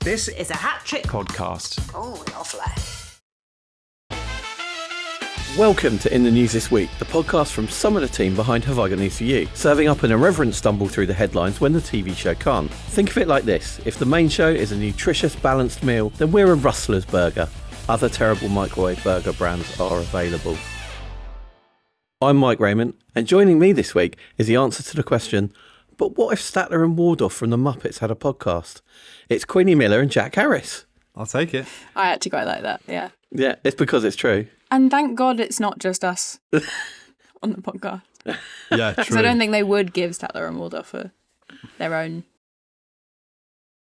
This is a Hat Trick podcast. Oh, lovely. Welcome to In the News This Week, the podcast from some of the team behind Have I Got News For You, serving up an irreverent stumble through the headlines when the TV show can't. Think of it like this: if the main show is a nutritious, balanced meal, then we're a Rustler's Burger. Other terrible microwave burger brands are available. I'm Mike Rayment, and joining me this week is the answer to the question, but what if Statler and Waldorf from the Muppets had a podcast? It's Queenie Miller and Jack Harris. I'll take it. I actually quite like that, yeah. Yeah, it's because it's true. And thank God it's not just us on the podcast. Yeah, true. Because I don't think they would give Statler and Waldorf their own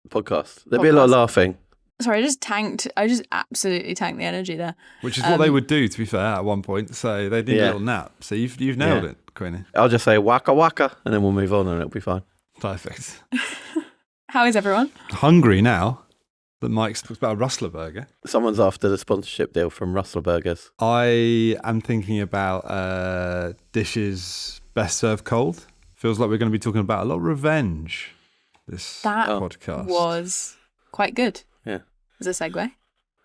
podcast. There'd be a lot of laughing. Sorry, I just absolutely tanked the energy there. Which is what they would do, to be fair, at one point. So they need a little nap. So you've nailed it, Queenie. I'll just say waka waka and then we'll move on and it'll be fine. Perfect. How is everyone? Hungry now that Mike's talked about a Rustler Burger. Someone's after the sponsorship deal from Rustler Burgers. I am thinking about dishes best served cold. Feels like we're going to be talking about a lot of revenge this podcast. Was quite good. Yeah. As a segue.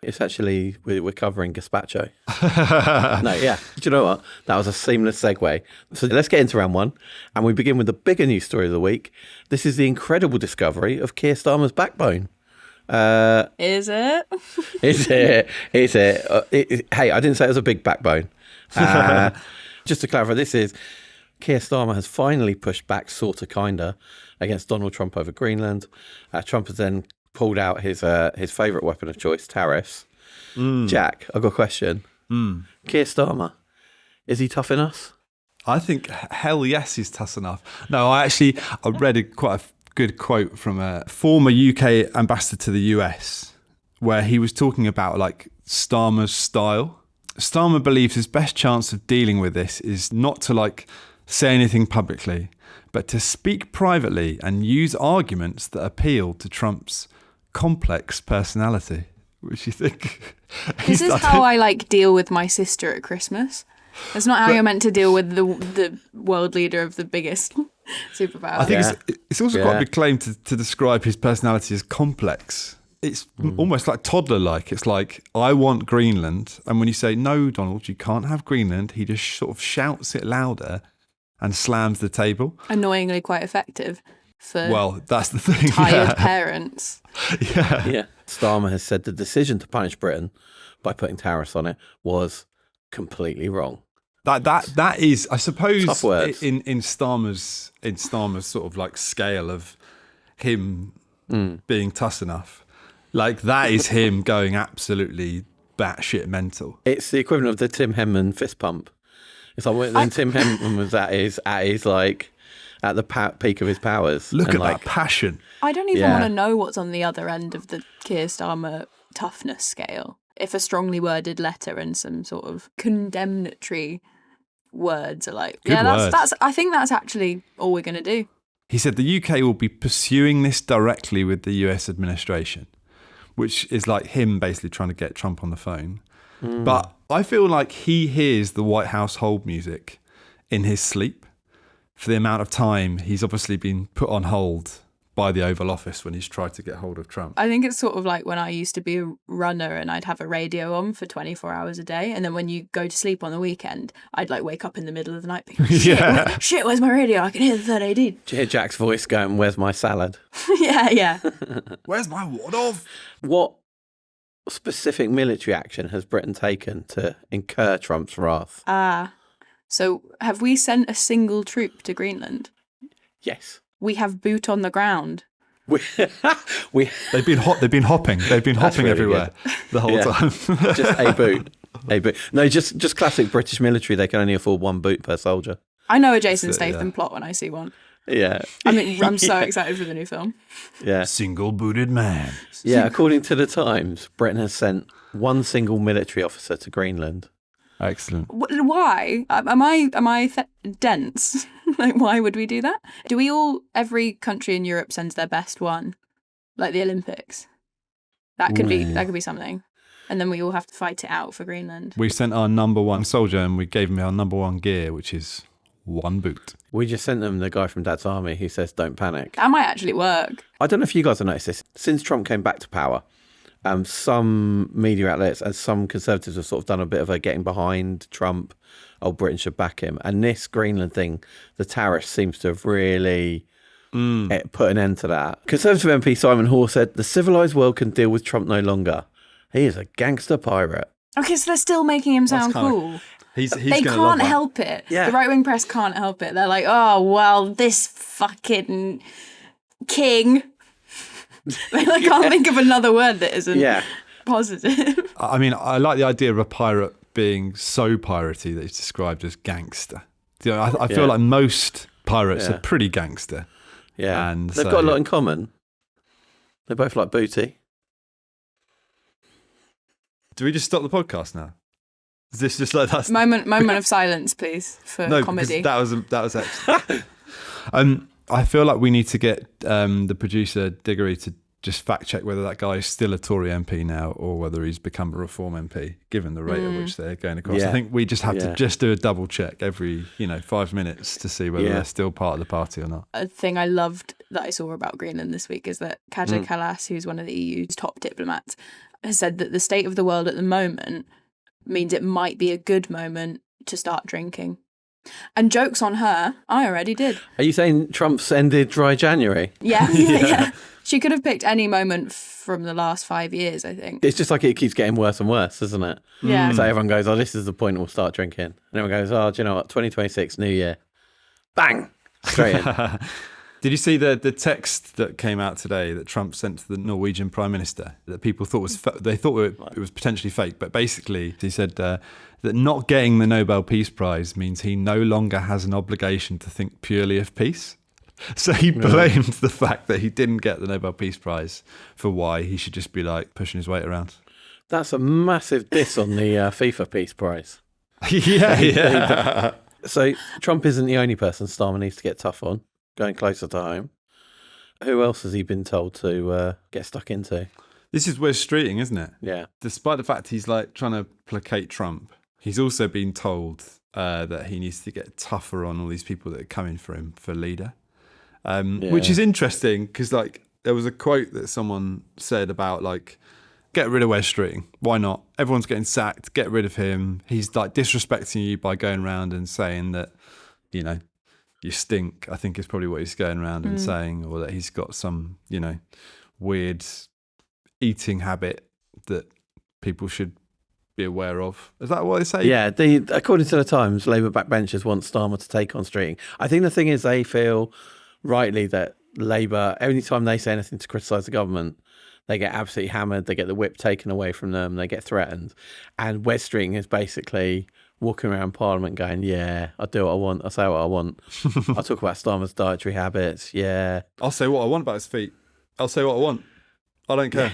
It's actually, we're covering gazpacho. No, yeah. Do you know what? That was a seamless segue. So let's get into round one. And we begin with the bigger news story of the week. This is the incredible discovery of Keir Starmer's backbone. Is it? Is it? Is it? Hey, I didn't say it was a big backbone. Just to clarify, this is Keir Starmer has finally pushed back sorta kinda against Donald Trump over Greenland. Trump has then pulled out his favourite weapon of choice, tariffs. Jack, I've got a question. Keir Starmer, is he tough in us? I think, hell yes, he's tough enough. No, I read quite a good quote from a former UK ambassador to the US where he was talking about like Starmer's style. Starmer believes his best chance of dealing with this is not to like say anything publicly, but to speak privately and use arguments that appeal to Trump's complex personality. Which you think? This is how I like deal with my sister at Christmas. That's not how you're meant to deal with the world leader of the biggest superpower. I think it's also quite a big claim to describe his personality as complex. It's almost like toddler-like. It's like, I want Greenland. And when you say, no, Donald, you can't have Greenland, he just sort of shouts it louder and slams the table. Annoyingly quite effective for that's the thing. Tired parents. Yeah. Starmer has said the decision to punish Britain by putting tariffs on it was completely wrong. That is, I suppose, tough words. in Starmer's sort of like scale of him being tough enough. Like that is him going absolutely batshit mental. It's the equivalent of the Tim Henman fist pump. It's like when Tim Henman was at the peak of his powers. Look and at that passion. I don't even want to know what's on the other end of the Keir Starmer toughness scale. If a strongly worded letter and some sort of condemnatory words are like, that's. I think that's actually all we're going to do. He said the UK will be pursuing this directly with the US administration, which is like him basically trying to get Trump on the phone. But I feel like he hears the White House hold music in his sleep for the amount of time he's obviously been put on hold by the Oval Office when he's tried to get hold of Trump. I think it's sort of like when I used to be a runner and I'd have a radio on for 24 hours a day. And then when you go to sleep on the weekend, I'd like wake up in the middle of the night being like, shit, where's my radio? I can hear the third AD. Do you hear Jack's voice going, where's my salad? Yeah. Where's my ward of? What specific military action has Britain taken to incur Trump's wrath? So have we sent a single troop to Greenland? Yes. We have boot on the ground. They've been hopping. They've been hopping really everywhere the whole time. Just a boot. No, just classic British military. They can only afford one boot per soldier. I know a Jason Statham plot when I see one. Yeah. I'm so excited for the new film. Yeah. Single-booted man. Yeah, according to the Times, Britain has sent one single military officer to Greenland. Excellent. Why? Am I dense? Like, why would we do that? Do we all, every country in Europe sends their best one? Like the Olympics? That could be something. And then we all have to fight it out for Greenland. We sent our number one soldier and we gave him our number one gear, which is one boot. We just sent them the guy from Dad's Army who says, don't panic. That might actually work. I don't know if you guys have noticed this. Since Trump came back to power, some media outlets and some Conservatives have sort of done a bit of a getting behind Trump. Oh, Britain should back him. And this Greenland thing, the tariffs seems to have really put an end to that. Conservative MP Simon Hoare said, the civilised world can deal with Trump no longer. He is a gangster pirate. Okay, so they're still making him sound cool. They can't help it. Yeah. The right-wing press can't help it. They're like, oh, well, this fucking king. They can't think of another word that isn't positive. I mean, I like the idea of a pirate being so piratey that he's described as gangster. You know, I feel like most pirates are pretty gangster. Yeah, and they've got a lot in common. They both like booty. Do we just stop the podcast now? Is this just like that? Moment of silence, please, for comedy. That was excellent. I feel like we need to get the producer Diggory to just fact check whether that guy is still a Tory MP now or whether he's become a Reform MP, given the rate at which they're going across. Yeah. I think we just have to just do a double check every 5 minutes to see whether they're still part of the party or not. A thing I loved that I saw about Greenland this week is that Kaja Kallas, who's one of the EU's top diplomats, has said that the state of the world at the moment means it might be a good moment to start drinking. And joke's on her, I already did. Are you saying Trump's ended dry January? Yeah. She could have picked any moment from the last 5 years, I think. It's just like it keeps getting worse and worse, isn't it? Yeah. So everyone goes, oh, this is the point we'll start drinking. And everyone goes, oh, do you know what? 2026, New Year. Bang! Straight in. Did you see the text that came out today that Trump sent to the Norwegian Prime Minister that people thought they thought it was potentially fake, but basically he said that not getting the Nobel Peace Prize means he no longer has an obligation to think purely of peace. So he blamed the fact that he didn't get the Nobel Peace Prize for why he should just be like pushing his weight around. That's a massive diss on the FIFA Peace Prize. Yeah. So Trump isn't the only person Starmer needs to get tough on. Going closer to home. Who else has he been told to get stuck into? This is Wes Streeting, isn't it? Yeah. Despite the fact he's like trying to placate Trump, he's also been told that he needs to get tougher on all these people that are coming for him for leader. Which is interesting because like there was a quote that someone said about like, get rid of Wes Streeting. Why not? Everyone's getting sacked. Get rid of him. He's like disrespecting you by going around and saying that, you stink, I think is probably what he's going around and saying, or that he's got some, weird eating habit that people should be aware of. Is that what they say? Yeah, according to the Times, Labour backbenchers want Starmer to take on Streeting. I think the thing is they feel rightly that Labour, any time they say anything to criticise the government, they get absolutely hammered, they get the whip taken away from them, they get threatened. And Wes Streeting is basically walking around Parliament going, yeah, I do what I want, I say what I want. I'll talk about Starmer's dietary habits, yeah. I'll say what I want about his feet. I'll say what I want. I don't care.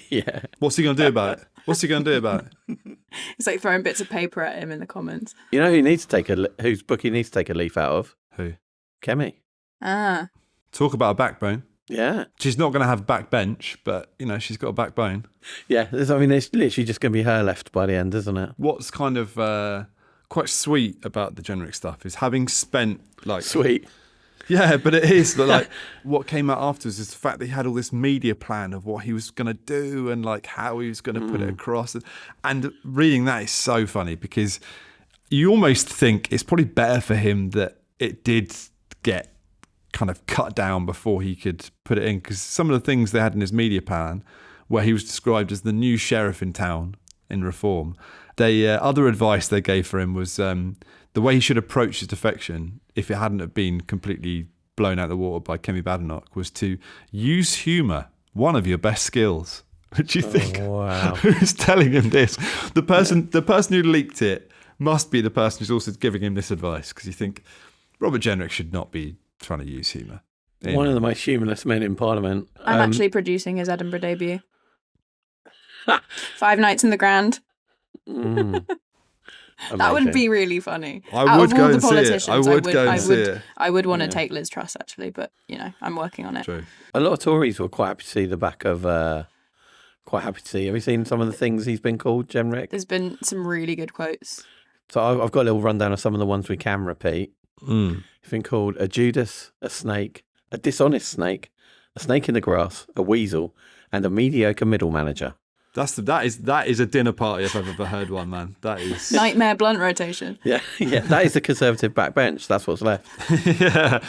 Yeah. What's he going to do about it? What's he going to do about it? It's like throwing bits of paper at him in the comments. You know whose book he needs to take a leaf out of? Who? Kemi. Ah. Talk about a backbone. Yeah. She's not going to have a backbench, but, she's got a backbone. Yeah, it's literally just going to be her left by the end, isn't it? What's kind of quite sweet about the Jenrick stuff is having spent like... Sweet. Yeah, but it is. But like, what came out afterwards is the fact that he had all this media plan of what he was going to do and like how he was going to put it across. And reading that is so funny because you almost think it's probably better for him that it did get kind of cut down before he could put it in, because some of the things they had in his media plan, where he was described as the new sheriff in town in Reform, other advice they gave for him was the way he should approach his defection, if it hadn't have been completely blown out of the water by Kemi Badenoch, was to use humour, one of your best skills. Which you think, wow. Who's telling him this? The person who leaked it must be the person who's also giving him this advice, because you think Robert Jenrick should not be trying to use humour. One of the most humorless men in Parliament. I'm actually producing his Edinburgh debut. 5 nights in the Grand. That would be really funny. I would go and see it. I would want to take Liz Truss, actually, but, I'm working on it. True. A lot of Tories were quite happy to see the back of... quite happy to see. Have you seen some of the things he's been called, Jenrick? There's been some really good quotes. So I've got a little rundown of some of the ones we can repeat. He's been called a Judas, a snake, a dishonest snake, a snake in the grass, a weasel, and a mediocre middle manager. That is a dinner party if I've ever heard one, man. That is nightmare blunt rotation. Yeah. That is the Conservative backbench. That's what's left. Yeah.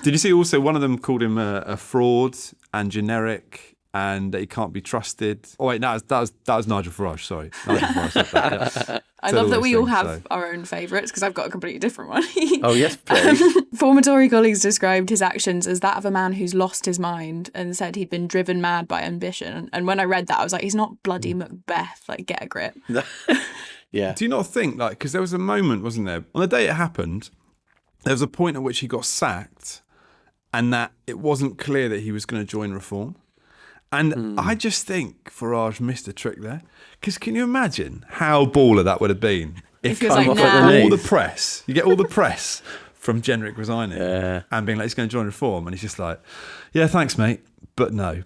Did you see also one of them called him a fraud and generic and that he can't be trusted? Oh wait, that was Nigel Farage. Sorry, Nigel Farage said that. Yeah. I love that we all have our own favourites because I've got a completely different one. Oh yes, please. Former Tory colleagues described his actions as that of a man who's lost his mind and said he'd been driven mad by ambition. And when I read that, I was like, he's not bloody Macbeth. Like, get a grip. Yeah. Do you not think, like, because there was a moment, wasn't there, on the day it happened, there was a point at which he got sacked and that it wasn't clear that he was going to join Reform. And I just think Farage missed a trick there. Because can you imagine how baller that would have been if he was like, all nah. the press, you get all the press from Jenrick resigning and being like, he's going to join Reform. And he's just like, yeah, thanks, mate. But no.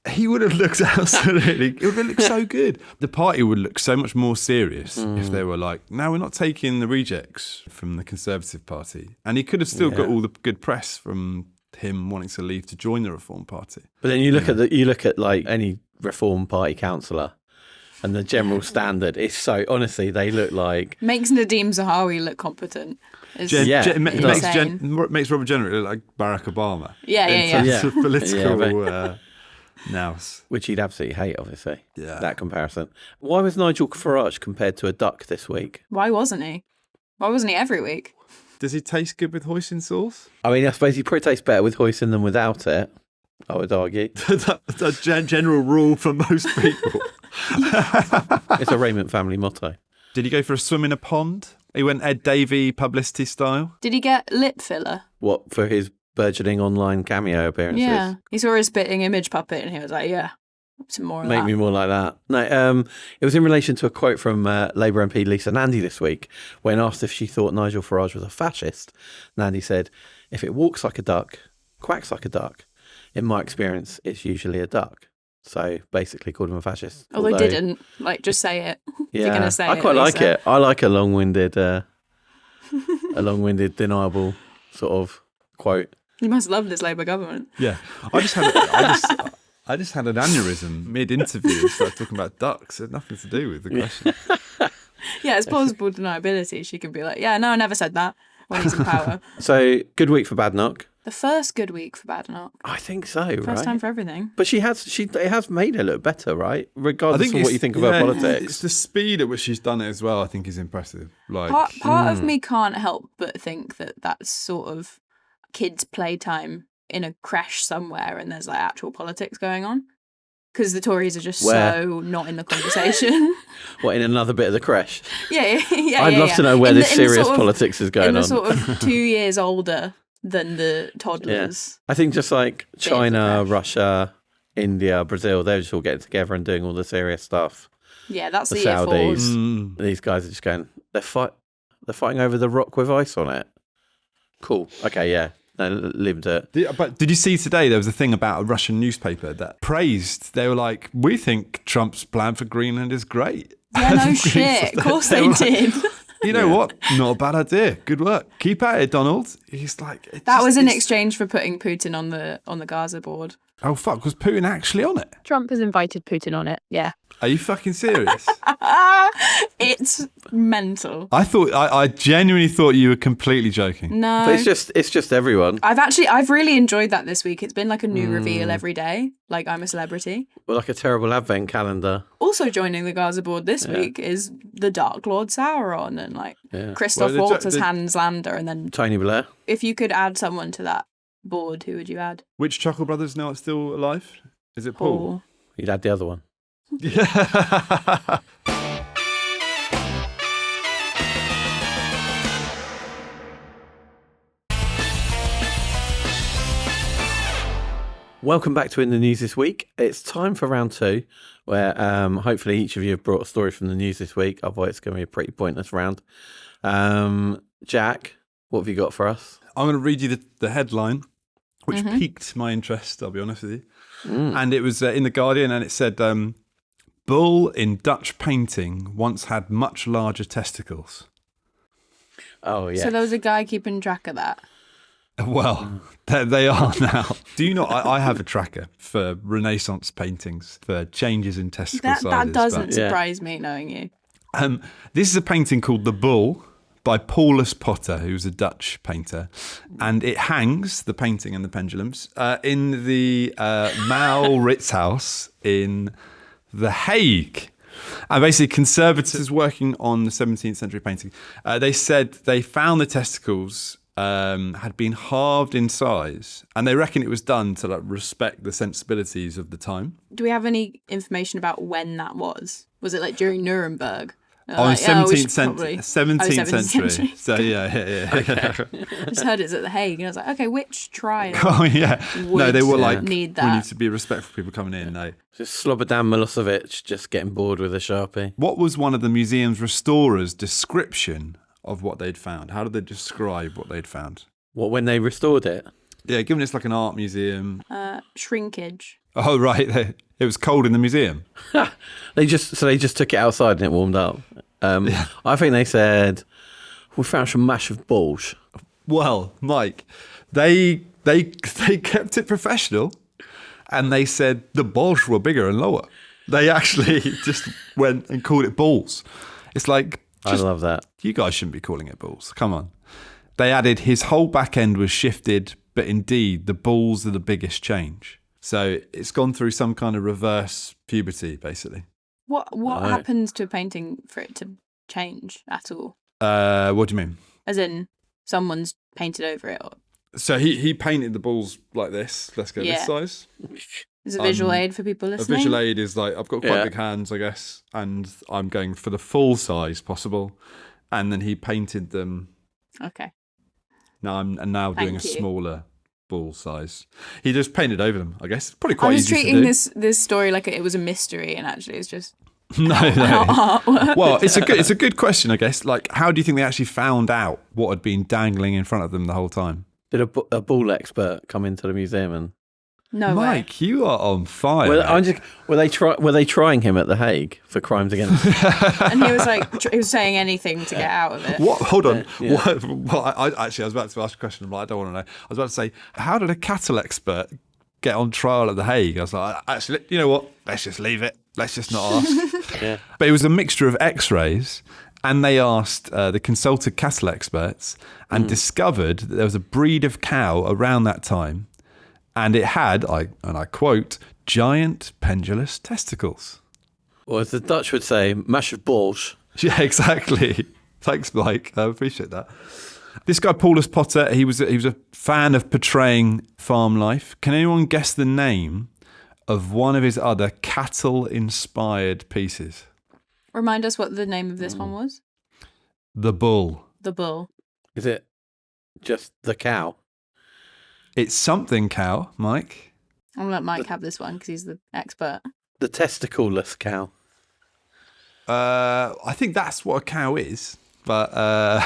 He would have looked absolutely, it would have looked so good. The party would look so much more serious if they were like, no, we're not taking the rejects from the Conservative Party. And he could have still got all the good press from him wanting to leave to join the Reform Party. But then you look at like any Reform Party councillor and the general standard is so, honestly, they look like... Makes Nadeem Zahawi look competent. Makes Robert Jenrick look like Barack Obama. Yeah. In terms of political... Nouse. Which he'd absolutely hate, obviously. Yeah. That comparison. Why was Nigel Farage compared to a duck this week? Why wasn't he? Why wasn't he every week? Does he taste good with hoisin sauce? I mean, I suppose he probably tastes better with hoisin than without it, I would argue. That's a general rule for most people. It's a Rayment family motto. Did he go for a swim in a pond? He went Ed Davey publicity style? Did he get lip filler? What, for his burgeoning online cameo appearances? Yeah. He saw his spitting image puppet and he was like, yeah, some more of Make that. me more like that. No, it was in relation to a quote from Labour MP Lisa Nandy this week when asked if she thought Nigel Farage was a fascist. Nandy said, if it walks like a duck, quacks like a duck, in my experience, it's usually a duck. So basically called him a fascist. Although didn't. Like, just say it. Yeah, if you're going to say I it. quite like it. I like a long-winded, deniable sort of quote. You must love this Labour government. Yeah. I just had an aneurysm mid-interview and started talking about ducks. It had nothing to do with the question. Yeah, it's plausible deniability. She could be like, yeah, no, I never said that when he's in power. So, good week for Badenoch. The first good week for Badenoch. I think so, right? First time for everything. But it has made her look better, right? Regardless of what you think of her politics. It's the speed at which she's done it as well, I think, is impressive. Like Part of me can't help but think that that's sort of kids' playtime in a creche somewhere and there's like actual politics going on. Because the Tories are just so not in the conversation. What, in another bit of the creche? Yeah. I'd love to know where this serious politics is going on. In the sort of 2 years older than the toddlers. Yeah. I think just like China, Russia, India, Brazil, they're just all getting together and doing all the serious stuff. Yeah, that's the Saudis, year fours. These guys are just going, they're fighting over the rock with ice on it. Cool. Okay, yeah. No, lived it. But did you see today there was a thing about a Russian newspaper that praised, they were like, we think Trump's plan for Greenland is great. Yeah, no shit. Of course they did. You know what? Not a bad idea. Good work. Keep at it, Donald. He's like... That was in exchange for putting Putin on the Gaza board. Oh, fuck. Was Putin actually on it? Trump has invited Putin on it, yeah. Are you fucking serious? It's mental. I genuinely thought you were completely joking. No. But it's just everyone. I've really enjoyed that this week. It's been like a new reveal every day. Like, I'm a celebrity. Well, like a terrible advent calendar. Also joining the Gaza board this week is the Dark Lord Sauron and like Christoph Waltz as Hans Lander, and then Tony Blair. If you could add someone to that board, who would you add? Which Chuckle Brothers now still alive? Is it Paul? You'd add the other one. Yeah. Welcome back to In the News This Week. It's time for round two, where hopefully each of you have brought a story from the news this week. Otherwise, it's going to be a pretty pointless round. Jack, what have you got for us? I'm going to read you the headline, which piqued my interest, I'll be honest with you. And it was in The Guardian, and it said, bull in Dutch painting once had much larger testicles. Oh, yeah. So there was a guy keeping track of that. Well, they are now. Do you know, I have a tracker for Renaissance paintings, for changes in testicle sizes. That doesn't surprise me, knowing you. This is a painting called The Bull by Paulus Potter, who's a Dutch painter. And it hangs, the painting and the pendulums, in the Maurits House in The Hague. And basically, conservators working on the 17th century painting, they said they found the testicles had been halved in size, and they reckon it was done to respect the sensibilities of the time. Do we have any information about when that was? Was it during Nuremberg? 17th century. So yeah. I just heard it's at The Hague, and I was like, okay, which trial? Oh yeah. No, they were need that. We need to be respectful of people coming in. No. Just Slobodan Milosevic just getting bored with a Sharpie. What was one of the museum's restorers' description of what they'd found? How did they describe what they'd found? What, when they restored it? Yeah, given it's like an art museum. Shrinkage. Oh right, it was cold in the museum. They just took it outside and it warmed up. I think they said we found some massive balls. Well, Mike, they kept it professional, and they said the balls were bigger and lower. They actually just went and called it balls. It's like, I love that. You guys shouldn't be calling it balls. Come on. They added his whole back end was shifted, but indeed the balls are the biggest change. So it's gone through some kind of reverse puberty, basically. What happens to a painting for it to change at all? What do you mean? As in, someone's painted over it? Or... So he painted the balls like this. Let's go this size. Is a visual aid for people listening? A visual aid is I've got quite big hands, I guess, and I'm going for the full size possible. And then he painted them. Okay. Now I'm doing a smaller ball size. He just painted over them, I guess. Probably quite easy to do. I was treating this story like it was a mystery, and actually it's just no. artwork. Well, it's a good question, I guess. How do you think they actually found out what had been dangling in front of them the whole time? Did a ball expert come into the museum and? No Mike, way. you are on fire. Were they trying him at The Hague for crimes against? And he was saying anything to get out of it. What? Hold on. Yeah. I was about to ask a question. I'm like, I don't want to know. I was about to say, how did a cattle expert get on trial at The Hague? I was like, actually, you know what? Let's just leave it. Let's just not ask. Yeah. But it was a mixture of X-rays, and they asked the consulted cattle experts and discovered that there was a breed of cow around that time. And it had, I quote, giant pendulous testicles. Or as the Dutch would say, massive balls. Yeah, exactly. Thanks, Mike. I appreciate that. This guy, Paulus Potter, he was a fan of portraying farm life. Can anyone guess the name of one of his other cattle-inspired pieces? Remind us what the name of this one was. The Bull. The Bull. Is it just the cow? It's something cow, Mike. I'm going to let Mike have this one because he's the expert. The testicleless cow. I think that's what a cow is. But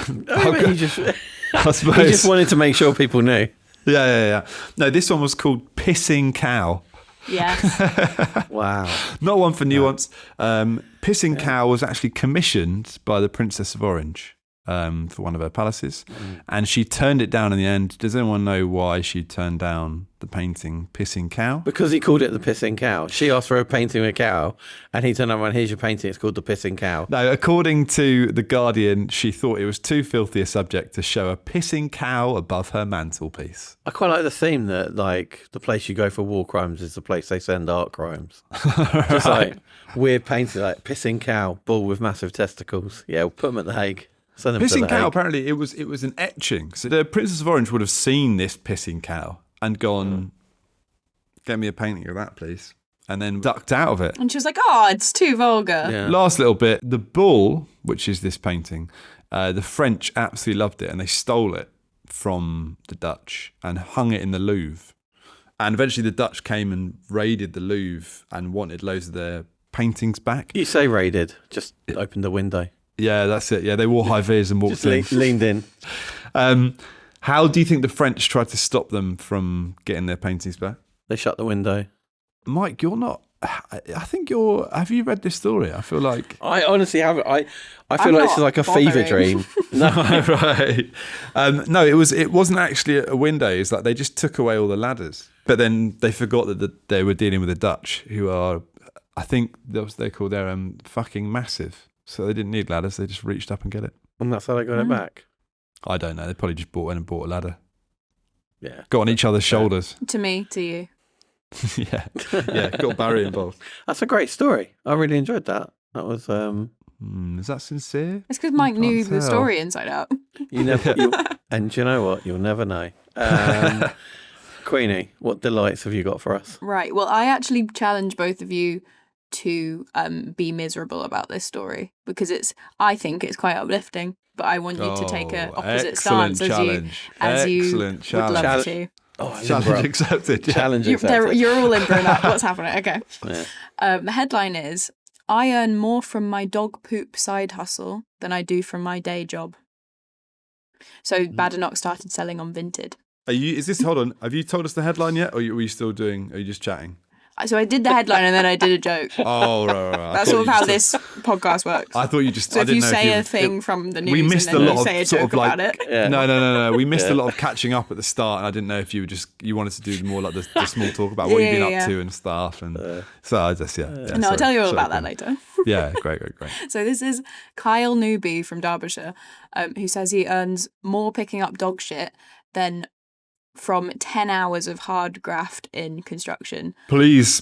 He just suppose. he just wanted to make sure people knew. Yeah. No, this one was called Pissing Cow. Yes. Wow. Not one for nuance. Pissing Cow was actually commissioned by the Princess of Orange for one of her palaces. And she turned it down in the end. Does anyone know why she turned down the painting Pissing Cow? Because he called it the pissing cow. She asked for a painting of a cow, and he turned around, here's your painting, it's called the pissing cow. No, according to The Guardian, she thought it was too filthy a subject to show a pissing cow above her mantelpiece. I quite like the theme that, the place you go for war crimes is the place they send art crimes. Just weird painting, pissing cow, bull with massive testicles. Yeah, we'll put them at The Hague. Send them Pissing to The cow, Hague. apparently, it was an etching. So the Princess of Orange would have seen this pissing cow and gone, get me a painting of that, please. And then ducked out of it. And she was like, oh, it's too vulgar. Yeah. Last little bit, the bull, which is this painting, the French absolutely loved it and they stole it from the Dutch and hung it in the Louvre. And eventually the Dutch came and raided the Louvre and wanted loads of their paintings back. You say raided, just opened the window. Yeah, that's it. Yeah, they wore high vis and walked in. Just leaned in. How do you think the French tried to stop them from getting their paintings back? They shut the window. Mike, you're not I think have you read this story? I feel like I honestly haven't. I feel I'm like this is not like a fever bothering. dream. No, right. No, it wasn't actually a window. It's like they just took away all the ladders, but then they forgot that they were dealing with the Dutch, who are, I think they call their fucking massive. So they didn't need ladders. They just reached up and get it. and that's how they got it wback. I don't know. They probably just went and bought a ladder. Yeah, Got on each other's shoulders. To me, to you. Yeah. Got Barry involved. that's a great story. I really enjoyed that. That was Is that sincere? It's because Mike knew can't the tell. story inside out. you never. And do you know what? You'll never know. Queenie, what delights have you got for us? Right. Well, I actually challenge both of you to be miserable about this story because I think it's quite uplifting. But I want you to take an opposite stance as you would love to. Oh, Challenge accepted. Yeah. Challenge accepted. You're all in now. What's happening? Okay. Yeah. The headline is, I earn more from my dog poop side hustle than I do from my day job. So Badenoch started selling on Vinted. Hold on, have you told us the headline yet? Or are you still are you just chatting? So I did the headline and then I did a joke. Oh, right. That's sort of how this podcast works. I thought you just... So I if didn't you know say if a thing from the news we missed and then a lot you say a of sort joke of like, about it. Yeah. No. We missed a lot of catching up at the start, and I didn't know if you wanted to do more like the small talk about what you've been up to and stuff. And so I just No, I'll tell you all about that later. Yeah, great. So this is Kyle Newby from Derbyshire, who says he earns more picking up dog shit than from 10 hours of hard graft in construction. Please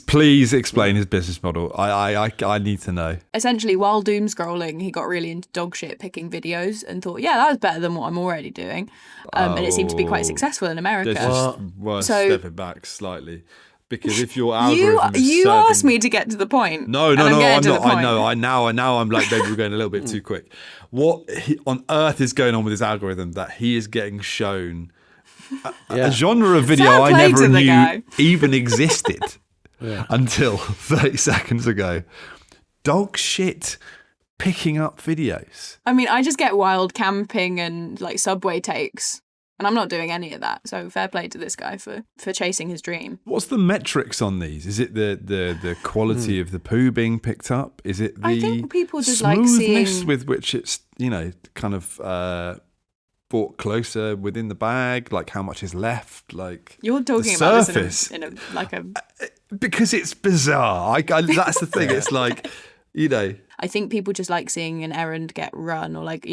explain his business model. I need to know. Essentially, while doom scrolling, he got really into dog shit picking videos and thought, yeah, that was better than what I'm already doing. And it seemed to be quite successful in America. Step it back slightly. Because if your algorithm you asked me to get to the point. No, I'm not. I know. Now I'm like, maybe we're going a little bit too quick. What on earth is going on with his algorithm that he is getting shown a genre of video I never knew even existed until 30 seconds ago? Dog shit picking up videos. I mean, I just get wild camping and like subway takes. And I'm not doing any of that. So fair play to this guy for chasing his dream. What's the metrics on these? Is it the quality of the poo being picked up? Is it the I think people just like smoothness seeing with which it's, kind of brought closer within the bag? Like how much is left? Like you're talking about this in a because it's bizarre. That's the thing. It's like, I think people just like seeing an errand get run or like,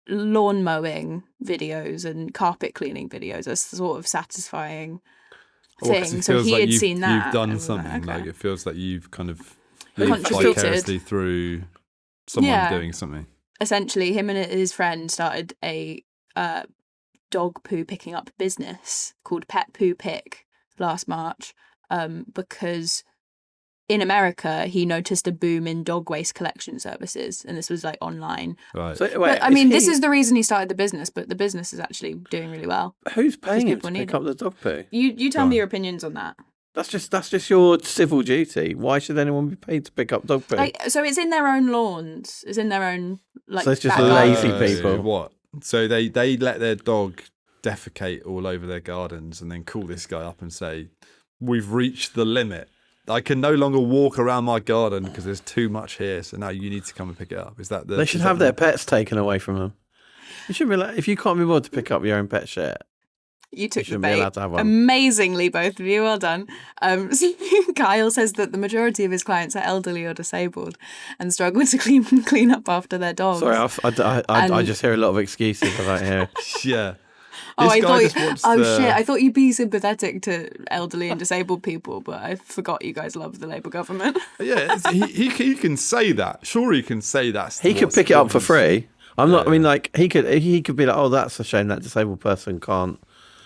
lawn mowing videos and carpet cleaning videos are sort of satisfying thing. So he had seen that. You've done something. Okay. Like it feels like you've kind of lived Contributed. vicariously through someone doing something. Essentially, him and his friend started a dog poo picking up business called Pet Poo Pick last March because in America, he noticed a boom in dog waste collection services, and this was like online. Right. So, but, I mean, this is the reason he started the business, but the business is actually doing really well. Who's paying him people to need pick up the dog poo? You tell me your opinions on that. That's just your civil duty. Why should anyone be paid to pick up dog poo? So it's in their own lawns. It's in their own So it's just lazy people. What? So they let their dog defecate all over their gardens and then call this guy up and say, "We've reached the limit. I can no longer walk around my garden because there's too much here. So now you need to come and pick it up." Is that They should have their pets taken away from them. You should be like, if you can't be bothered to pick up your own pet shit. You took the be bait allowed to have one. amazingly, both of you. Well done. Kyle says that the majority of his clients are elderly or disabled and struggle to clean up after their dogs. Sorry, I just hear a lot of excuses about here. Yeah. I thought you'd be sympathetic to elderly and disabled people, but I forgot you guys love the Labour government. Yeah, he can say that. Sure, he can say that. He could pick it up for free. I'm not. I mean, like he could be like, "Oh, that's a shame that disabled person can't."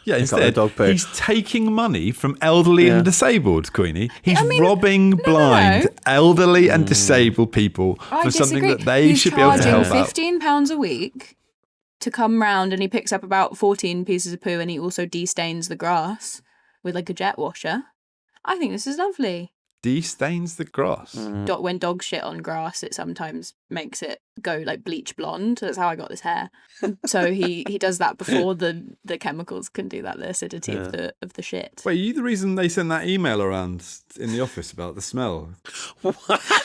Yeah, instead he's taking money from elderly and disabled, Queenie. He's robbing blind elderly and disabled people for something that they should be able to help out. He's charging £15 a week to come round, and he picks up about 14 pieces of poo, and he also destains the grass with like a jet washer. I think this is lovely. De-stains the grass. When dogs shit on grass, it sometimes makes it go like bleach blonde. That's how I got this hair. So he does that before the chemicals can do that, the acidity of the shit. Wait, are you the reason they sent that email around in the office about the smell?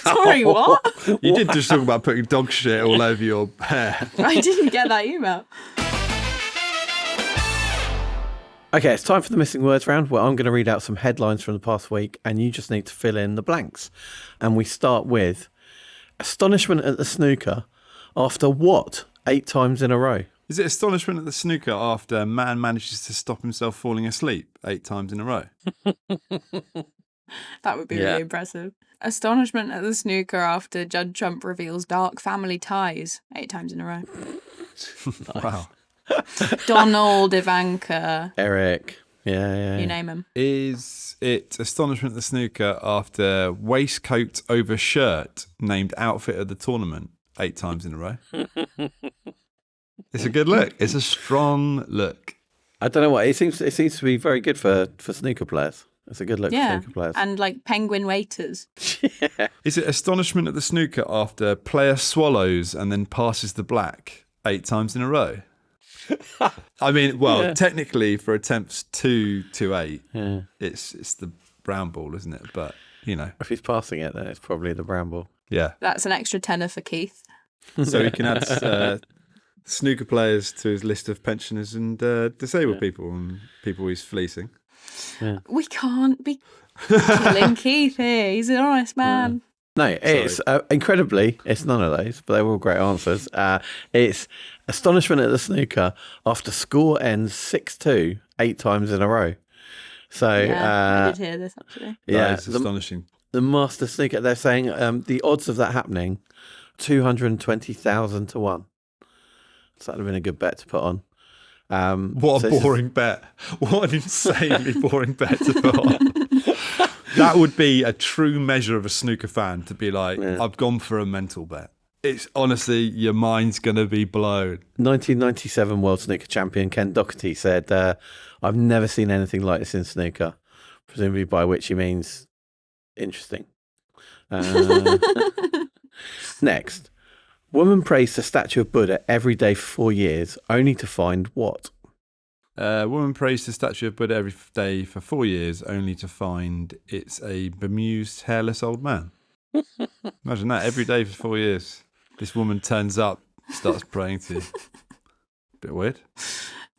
Sorry, what? You did just talk about putting dog shit all over your hair. I didn't get that email. Okay, it's time for the missing words round, where I'm going to read out some headlines from the past week and you just need to fill in the blanks. And we start with astonishment at the snooker after what 8 times in a row? Is it astonishment at the snooker after a man manages to stop himself falling asleep 8 times in a row? That would be really impressive. Astonishment at the snooker after Judge Trump reveals dark family ties 8 times in a row. Wow. Donald, Ivanka, Eric. Yeah. you name him. Is it astonishment at the snooker after waistcoat over shirt named outfit of the tournament 8 times in a row? It's a good look. It's a strong look. I don't know what it seems to be very good for snooker players. It's a good look for snooker players. And like penguin waiters. Is it astonishment at the snooker after player swallows and then passes the black 8 times in a row? I mean, technically for attempts 2 to 8, it's the brown ball, isn't it? But, you know. If he's passing it, then it's probably the brown ball. Yeah. That's an extra tenner for Keith. So he can add snooker players to his list of pensioners and disabled people and people he's fleecing. Yeah. We can't be killing Keith here. He's an honest man. No, it's incredibly, it's none of those, but they were all great answers. It's astonishment at the snooker after score ends 6-2 8 times in a row. So I did hear this actually. Yeah, it's astonishing. The master snooker, they're saying the odds of that happening 220,000 to 1. So that'd have been a good bet to put on. What a boring bet. What an insanely boring bet to put on. That would be a true measure of a snooker fan, to be like, I've gone for a mental bet. It's honestly, your mind's going to be blown. 1997 World Snooker Champion Ken Doherty said, I've never seen anything like this in snooker, presumably by which he means interesting. Next. Woman prays the statue of Buddha every day for 4 years, only to find what? Woman prays the statue of Buddha every day for 4 years, only to find it's a bemused, hairless old man. Imagine that, every day for 4 years. This woman turns up, starts praying to you. Bit weird.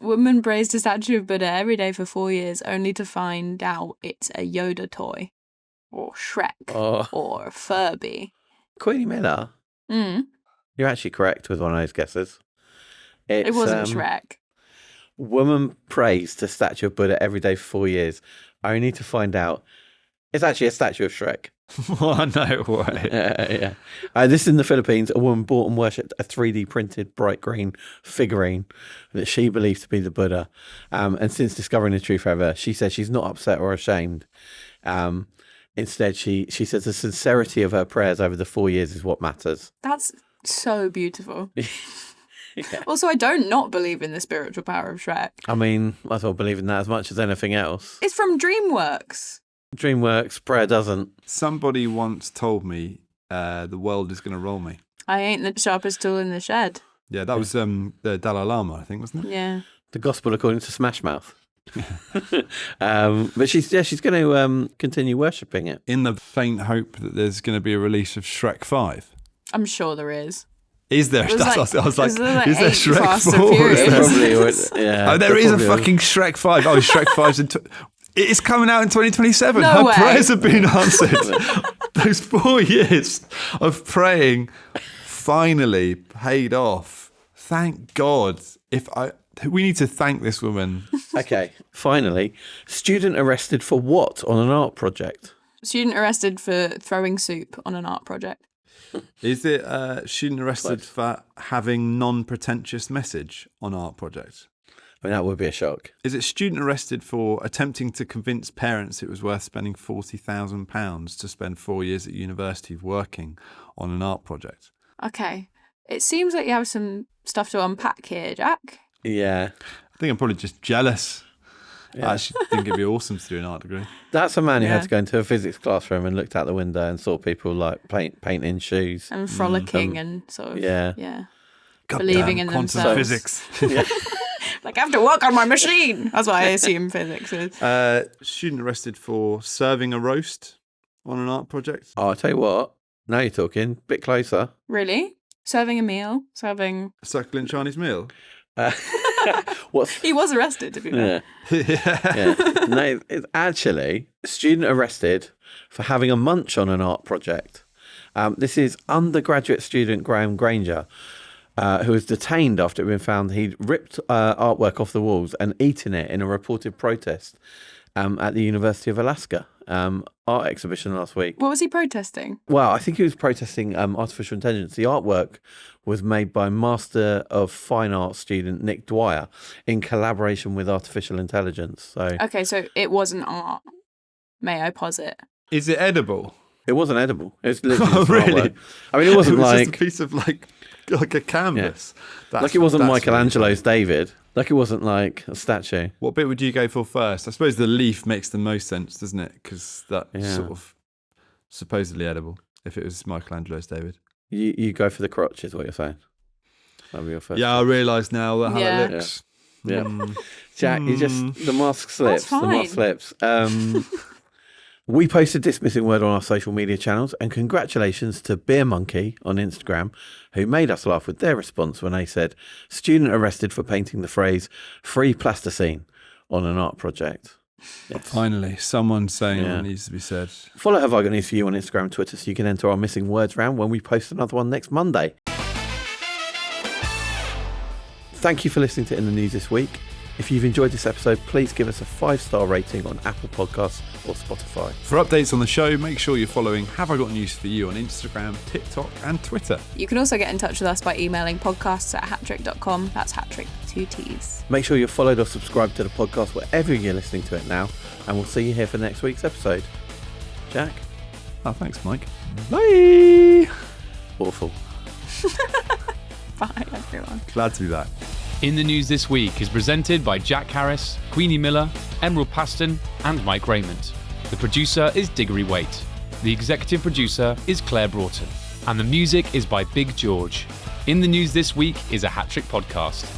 Woman prays the statue of Buddha every day for 4 years, only to find out it's a Yoda toy, or Shrek, or Furby. Queenie Miller. You're actually correct with one of those guesses. It wasn't Shrek. Woman prays to statue of Buddha every day for 4 years, only to find out it's actually a statue of Shrek. What? No way. Yeah. This is in the Philippines. A woman bought and worshipped a 3D printed bright green figurine that she believes to be the Buddha. And since discovering the truth, however, she says she's not upset or ashamed. Instead, she says the sincerity of her prayers over the 4 years is what matters. That's so beautiful. Yeah. Also, I don't not believe in the spiritual power of Shrek. I mean, might as well believe in that as much as anything else. It's from DreamWorks. DreamWorks, prayer doesn't. Somebody once told me the world is going to roll me. I ain't the sharpest tool in the shed. Yeah, that was the Dalai Lama, I think, wasn't it? Yeah. The gospel according to Smash Mouth. But she's going to continue worshipping it. In the faint hope that there's going to be a release of Shrek 5. I'm sure there is. Is there? I was like, is there 8 Shrek Fast 4? and Furious? There is a fucking Shrek 5. Oh, Shrek 5's it's coming out in 2027. No Her way. prayers have been answered. Those 4 years of praying finally paid off. Thank God. We need to thank this woman. Okay, finally. Student arrested for what on an art project? Student arrested for throwing soup on an art project. Is it student arrested for having non-pretentious message on art project? I mean, that would be a shock. Is it student arrested for attempting to convince parents it was worth spending £40,000 to spend 4 years at university working on an art project? Okay. It seems like you have some stuff to unpack here, Jack. Yeah. I think I'm probably just jealous. I actually think it'd be awesome to do an art degree. That's a man who had to go into a physics classroom and looked out the window and saw people like painting shoes and frolicking and sort of God believing damn, in quantum themselves. physics. Like, I have to work on my machine. That's what I assume physics is. Student arrested for serving a roast on an art project. Oh, I'll tell you what. Now you're talking. Bit closer. Really? Serving a meal? Serving... A succulent Chinese meal? He was arrested, to be fair. Yeah. No, it's actually a student arrested for having a munch on an art project. This is undergraduate student Graham Granger, who was detained after it had been found he'd ripped artwork off the walls and eaten it in a reported protest at the University of Alaska art exhibition last week. What was he protesting? Well, I think he was protesting artificial intelligence. The artwork was made by Master of Fine Arts student Nick Dwyer in collaboration with artificial intelligence. So okay, so it wasn't art, may I posit? Is it edible? It wasn't edible. It was literally just really? artwork. I mean, it wasn't just like a piece of like a canvas. Yeah. Like it wasn't That's Michelangelo's really David. Like it wasn't like a statue. What bit would you go for first? I suppose the leaf makes the most sense, doesn't it? Because that's sort of supposedly edible. If it was Michelangelo's David, you go for the crotch, is what you're saying. That'll be your first. Yeah, I realise now how it looks. Yeah. Jack, you just the mask slips. That's The mask slips. We posted this missing word on our social media channels, and congratulations to Beer Monkey on Instagram, who made us laugh with their response when they said, student arrested for painting the phrase free plasticine on an art project. Yes. Finally, someone saying what needs to be said. Follow Have I Got News For You on Instagram and Twitter so you can enter our missing words round when we post another one next Monday. Thank you for listening to In the News This Week. If you've enjoyed this episode, please give us a 5-star rating on Apple Podcasts or Spotify. For updates on the show, make sure you're following Have I Got News For You on Instagram, TikTok and Twitter. You can also get in touch with us by emailing podcasts@hattrick.com. That's hattrick, 2 T's. Make sure you're followed or subscribed to the podcast wherever you're listening to it now, and we'll see you here for next week's episode. Jack? Oh, thanks, Mike. Bye! Awful. Bye, everyone. Glad to be back. In the News This Week is presented by Jack Harris, Queenie Miller, Emerald Paston and Mike Rayment. The producer is Diggory Waite. The executive producer is Claire Broughton. And the music is by Big George. In the News This Week is a Hat-Trick podcast.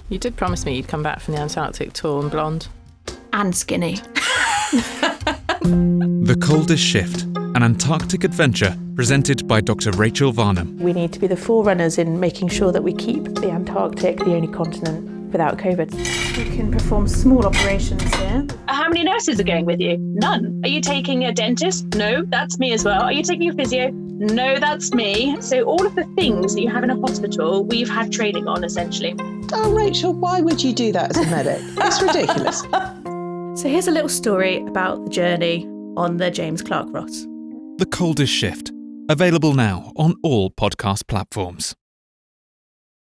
You did promise me you'd come back from the Antarctic tour and blonde. And skinny. The Coldest Shift, an Antarctic adventure presented by Dr. Rachel Varnham. We need to be the forerunners in making sure that we keep the Antarctic the only continent without COVID. We can perform small operations here. How many nurses are going with you? None. Are you taking a dentist? No, that's me as well. Are you taking a physio? No, that's me. So all of the things that you have in a hospital, we've had training on, essentially. Oh, Rachel, why would you do that as a medic? It's ridiculous. So here's a little story about the journey on the James Clark Ross. The Coldest Shift, available now on all podcast platforms.